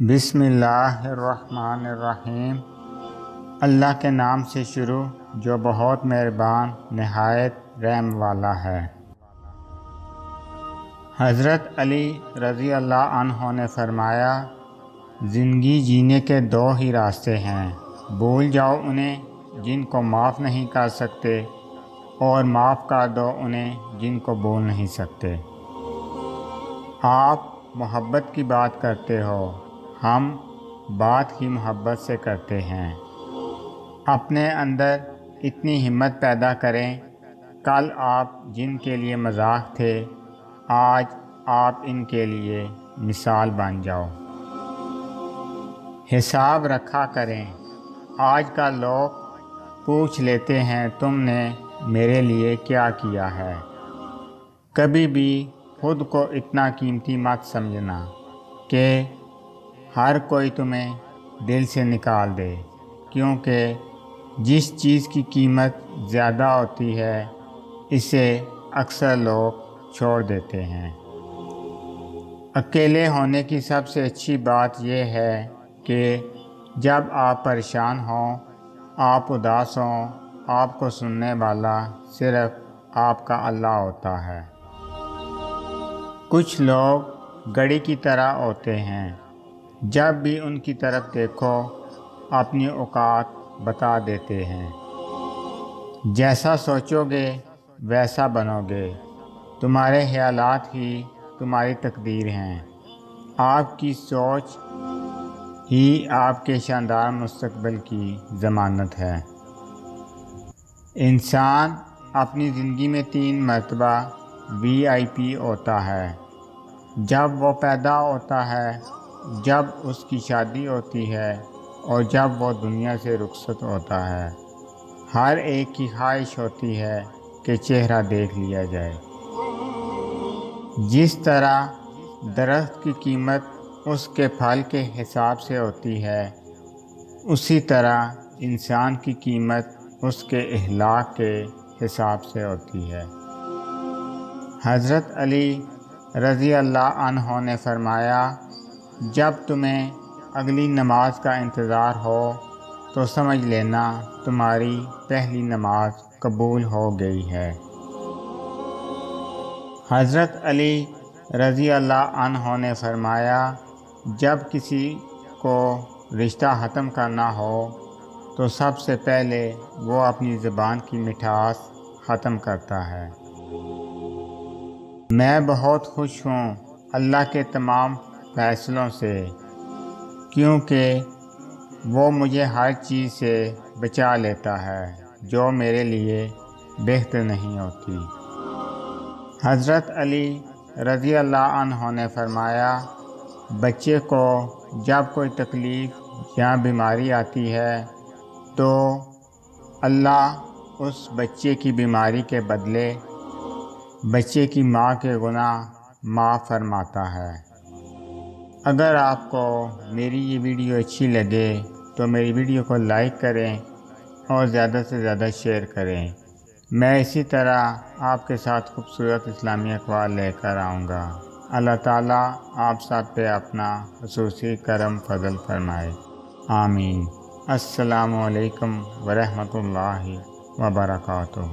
بسم اللہ الرحمن الرحیم۔ اللہ کے نام سے شروع جو بہت مہربان نہایت رحم والا ہے۔ حضرت علی رضی اللہ عنہ نے فرمایا، زندگی جینے کے دو ہی راستے ہیں، بھول جاؤ انہیں جن کو معاف نہیں کر سکتے، اور معاف کر دو انہیں جن کو بھول نہیں سکتے۔ آپ محبت کی بات کرتے ہو، ہم بات ہی محبت سے کرتے ہیں۔ اپنے اندر اتنی ہمت پیدا کریں، کل آپ جن کے لیے مذاق تھے، آج آپ ان کے لیے مثال بن جاؤ۔ حساب رکھا کریں، آج کل لوگ پوچھ لیتے ہیں تم نے میرے لیے کیا کیا ہے۔ کبھی بھی خود کو اتنا قیمتی مت سمجھنا کہ ہر کوئی تمہیں دل سے نکال دے، کیونکہ جس چیز کی قیمت زیادہ ہوتی ہے اسے اکثر لوگ چھوڑ دیتے ہیں۔ اکیلے ہونے کی سب سے اچھی بات یہ ہے کہ جب آپ پریشان ہوں، آپ اداس ہوں، آپ کو سننے والا صرف آپ کا اللہ ہوتا ہے۔ کچھ لوگ گھڑی کی طرح ہوتے ہیں، جب بھی ان کی طرف دیکھو اپنی اوقات بتا دیتے ہیں۔ جیسا سوچو گے ویسا بنو گے، تمہارے خیالات ہی تمہاری تقدیر ہیں، آپ کی سوچ ہی آپ کے شاندار مستقبل کی ضمانت ہے۔ انسان اپنی زندگی میں 3 مرتبہ VIP ہوتا ہے، جب وہ پیدا ہوتا ہے، جب اس کی شادی ہوتی ہے، اور جب وہ دنیا سے رخصت ہوتا ہے۔ ہر ایک کی خواہش ہوتی ہے کہ چہرہ دیکھ لیا جائے۔ جس طرح درخت کی قیمت اس کے پھل کے حساب سے ہوتی ہے، اسی طرح انسان کی قیمت اس کے اخلاق کے حساب سے ہوتی ہے۔ حضرت علی رضی اللہ عنہ نے فرمایا، جب تمہیں اگلی نماز کا انتظار ہو تو سمجھ لینا تمہاری پہلی نماز قبول ہو گئی ہے۔ حضرت علی رضی اللہ عنہ نے فرمایا، جب کسی کو رشتہ ختم کرنا ہو تو سب سے پہلے وہ اپنی زبان کی مٹھاس ختم کرتا ہے۔ میں بہت خوش ہوں اللہ کے تمام فیصلوں سے، کیونکہ وہ مجھے ہر چیز سے بچا لیتا ہے جو میرے لیے بہتر نہیں ہوتی۔ حضرت علی رضی اللہ عنہ نے فرمایا، بچے کو جب کوئی تکلیف یا بیماری آتی ہے تو اللہ اس بچے کی بیماری کے بدلے بچے کی ماں کے گناہ معاف فرماتا ہے۔ اگر آپ کو میری یہ ویڈیو اچھی لگے تو میری ویڈیو کو لائک کریں اور زیادہ سے زیادہ شیئر کریں۔ میں اسی طرح آپ کے ساتھ خوبصورت اسلامی اقوال لے کر آؤں گا۔ اللہ تعالیٰ آپ سب پہ اپنا خصوصی کرم فضل فرمائے، آمین۔ السلام علیکم ورحمۃ اللہ وبرکاتہ۔